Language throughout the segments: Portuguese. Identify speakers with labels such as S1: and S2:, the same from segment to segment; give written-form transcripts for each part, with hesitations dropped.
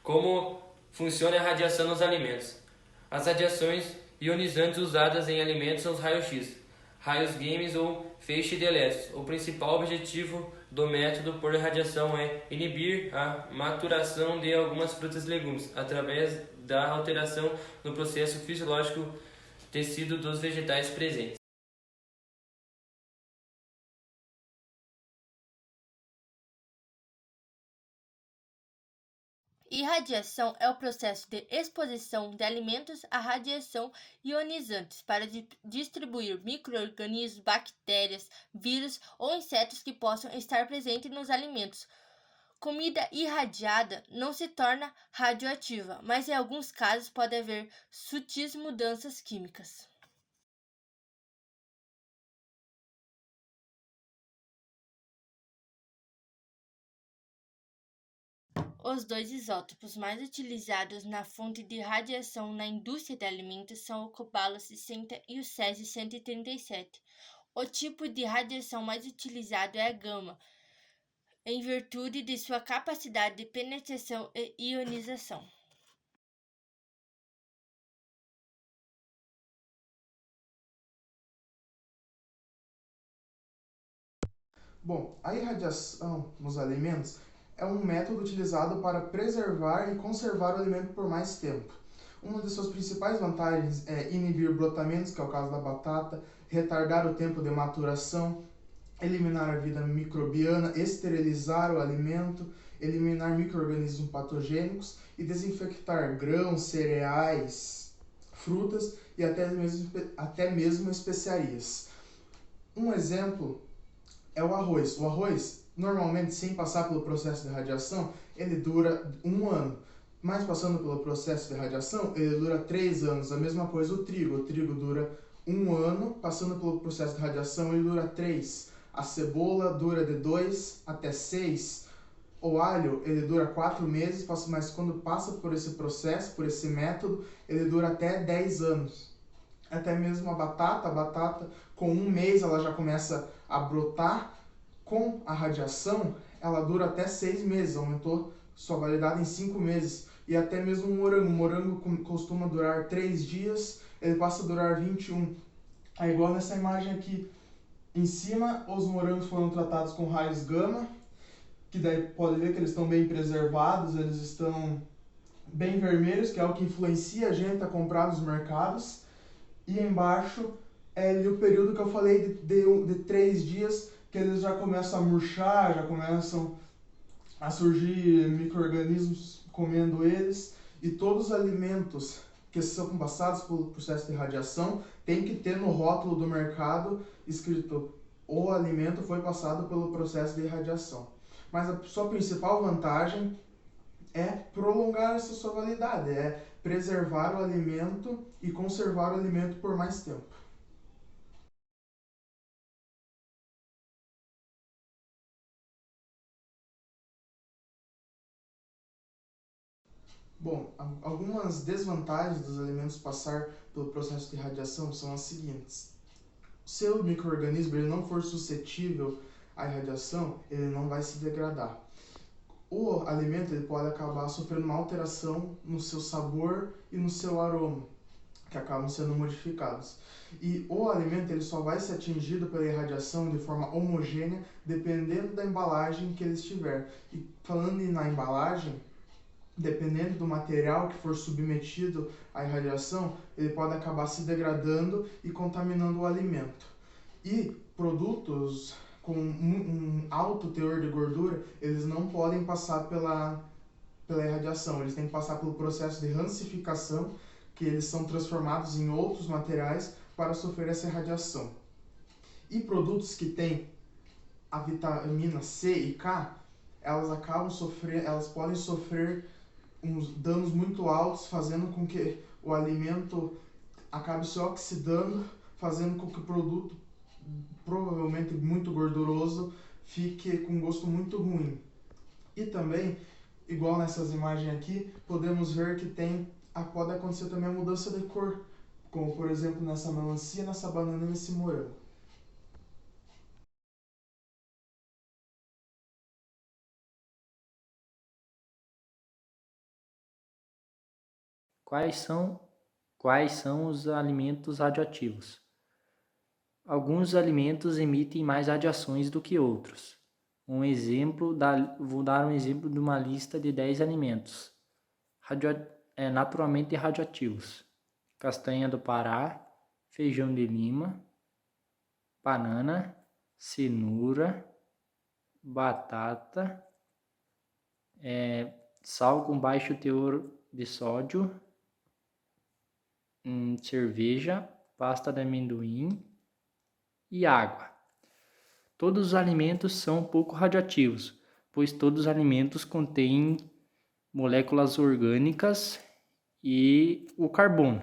S1: Como funciona a radiação nos alimentos? As radiações ionizantes usadas em alimentos são os raios-x, raios gamas ou feixe de elétrons. O principal objetivo do método por radiação é inibir a maturação de algumas frutas e legumes, através da alteração no processo fisiológico tecido dos vegetais presentes.
S2: Irradiação é o processo de exposição de alimentos à radiação ionizantes para distribuir micro-organismos, bactérias, vírus ou insetos que possam estar presentes nos alimentos. Comida irradiada não se torna radioativa, mas em alguns casos pode haver sutis mudanças químicas. Os dois isótopos mais utilizados na fonte de radiação na indústria de alimentos são o cobalo-60 e o césio-137. O tipo de radiação mais utilizado é a gama, em virtude de sua capacidade de penetração e ionização.
S3: Bom, a irradiação nos alimentos é um método utilizado para preservar e conservar o alimento por mais tempo. Uma de suas principais vantagens é inibir brotamentos, que é o caso da batata, retardar o tempo de maturação, eliminar a vida microbiana, esterilizar o alimento, eliminar micro-organismos patogênicos e desinfectar grãos, cereais, frutas e até mesmo especiarias. Um exemplo é o arroz. O arroz, normalmente, sem passar pelo processo de radiação, ele dura 1 ano. Mas passando pelo processo de radiação, ele dura 3 anos. A mesma coisa o trigo. O trigo dura 1 ano, passando pelo processo de radiação, ele dura 3. A cebola dura de 2 até 6. O alho, ele dura 4 meses, mas quando passa por esse processo, por esse método, ele dura até 10 anos. Até mesmo a batata com 1 mês ela já começa a brotar. Com a radiação, ela dura até 6 meses, aumentou sua validade em 5 meses. E até mesmo o morango costuma durar 3 dias, ele passa a durar 21. É igual nessa imagem aqui. Em cima, os morangos foram tratados com raios gama, que daí pode ver que eles estão bem preservados, eles estão bem vermelhos, que é o que influencia a gente a comprar nos mercados. E embaixo é ali o período que eu falei de 3 dias, que eles já começam a murchar, já começam a surgir micro-organismos comendo eles. E todos os alimentos que são passados pelo processo de radiação tem que ter no rótulo do mercado escrito: o alimento foi passado pelo processo de radiação. Mas a sua principal vantagem é prolongar essa sua validade, é preservar o alimento e conservar o alimento por mais tempo. Bom, algumas desvantagens dos alimentos passar pelo processo de radiação são as seguintes: se o micro-organismo ele não for suscetível à radiação, ele não vai se degradar. O alimento ele pode acabar sofrendo uma alteração no seu sabor e no seu aroma, que acabam sendo modificados. E o alimento ele só vai ser atingido pela irradiação de forma homogênea dependendo da embalagem que ele estiver. E falando na embalagem, dependendo do material que for submetido à irradiação, ele pode acabar se degradando e contaminando o alimento. E produtos com um alto teor de gordura, eles não podem passar pela irradiação, eles têm que passar pelo processo de rancificação, que eles são transformados em outros materiais para sofrer essa irradiação. E produtos que têm a vitamina C e K, elas podem sofrer uns danos muito altos, fazendo com que o alimento acabe se oxidando, fazendo com que o produto, provavelmente muito gorduroso, fique com um gosto muito ruim. E também, igual nessas imagens aqui, podemos ver que pode acontecer também a mudança de cor, como por exemplo nessa melancia, nessa banana e nesse morango.
S4: Quais são os alimentos radioativos? Alguns alimentos emitem mais radiações do que outros. Vou dar um exemplo de uma lista de 10 alimentos naturalmente radioativos: castanha do Pará, feijão de Lima, banana, cenoura, batata, sal com baixo teor de sódio, cerveja, pasta de amendoim e água. Todos os alimentos são pouco radioativos, pois todos os alimentos contêm moléculas orgânicas e o carbono.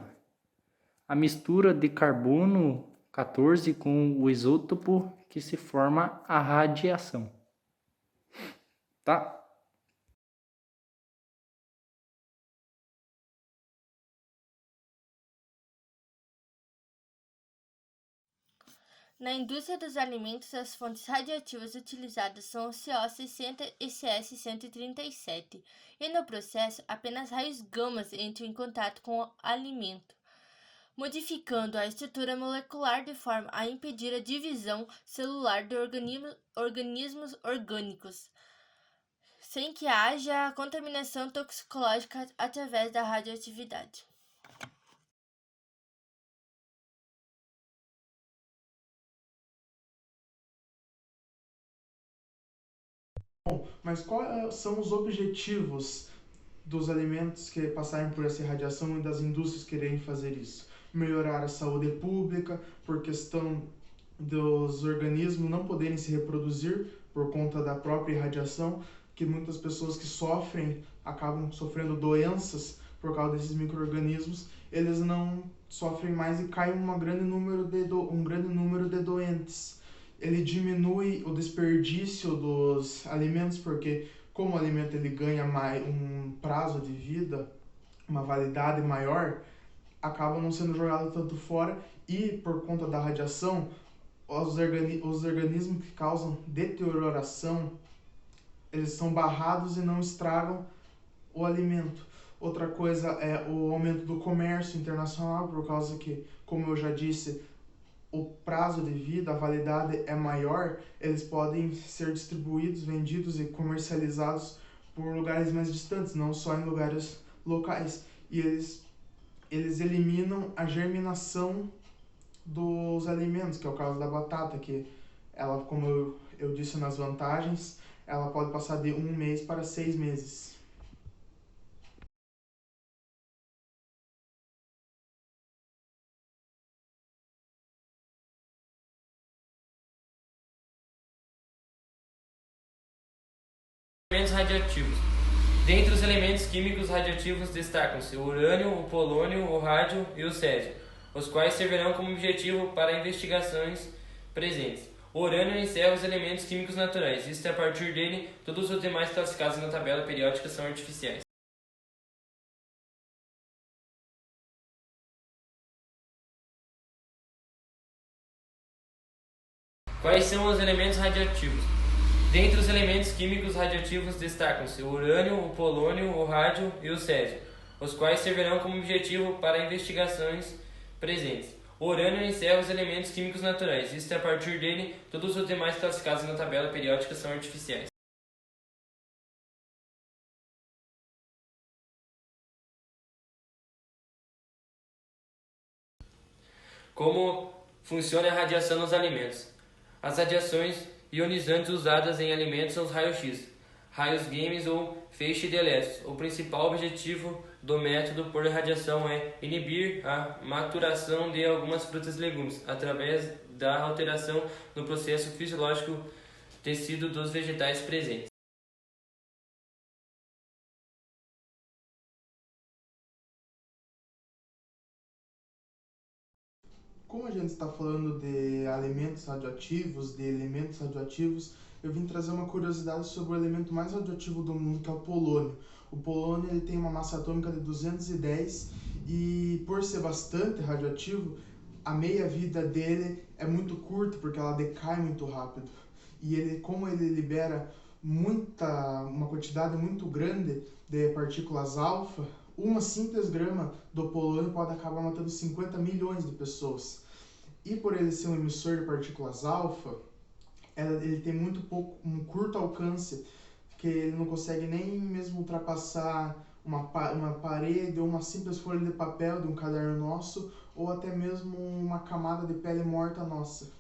S4: A mistura de carbono 14 com o isótopo que se forma a radiação. Tá?
S2: Na indústria dos alimentos, as fontes radioativas utilizadas são o CO60 e CS137, e no processo, apenas raios gamas entram em contato com o alimento, modificando a estrutura molecular de forma a impedir a divisão celular de organismos orgânicos, sem que haja contaminação toxicológica através da radioatividade.
S3: Mas quais são os objetivos dos alimentos que passarem por essa radiação e das indústrias quererem fazer isso? Melhorar a saúde pública, por questão dos organismos não poderem se reproduzir por conta da própria irradiação, que muitas pessoas que sofrem acabam sofrendo doenças por causa desses micro-organismos, eles não sofrem mais e cai um grande número de doentes. Ele diminui o desperdício dos alimentos, porque como o alimento ele ganha um prazo de vida, uma validade maior, acaba não sendo jogado tanto fora, e por conta da radiação, os organismos que causam deterioração, eles são barrados e não estragam o alimento. Outra coisa é o aumento do comércio internacional, por causa que, como eu já disse, o prazo de vida, a validade é maior, eles podem ser distribuídos, vendidos e comercializados por lugares mais distantes, não só em lugares locais. E eles eliminam a germinação dos alimentos, que é o caso da batata, que ela, como eu disse nas vantagens, ela pode passar de 1 mês para 6 meses.
S1: Elementos radioativos. Dentre os elementos químicos radioativos destacam-se o urânio, o polônio, o rádio e o césio, os quais servirão como objetivo para investigações presentes. O urânio encerra os elementos químicos naturais, isto é, a partir dele, todos os demais classificados na tabela periódica são artificiais. Quais são os elementos radioativos? Dentre os elementos químicos radioativos destacam-se o urânio, o polônio, o rádio e o césio, os quais servirão como objetivo para investigações presentes. O urânio encerra os elementos químicos naturais, isto é, a partir dele, todos os demais classificados na tabela periódica são artificiais. Como funciona a radiação nos alimentos? As radiações ionizantes usadas em alimentos são os raios-x, raios gamas ou feixe de elétrons. O principal objetivo do método por radiação é inibir a maturação de algumas frutas e legumes, através da alteração no processo fisiológico tecido dos vegetais presentes.
S3: Como a gente está falando de alimentos radioativos, de elementos radioativos, eu vim trazer uma curiosidade sobre o elemento mais radioativo do mundo, que é o polônio. O polônio ele tem uma massa atômica de 210 e, por ser bastante radioativo, a meia-vida dele é muito curta, porque ela decai muito rápido. E ele, como ele libera uma quantidade muito grande de partículas alfa, uma simples grama do polônio pode acabar matando 50 milhões de pessoas. E por ele ser um emissor de partículas alfa, ele tem um curto alcance, que ele não consegue nem mesmo ultrapassar uma parede ou uma simples folha de papel de um caderno nosso, ou até mesmo uma camada de pele morta nossa.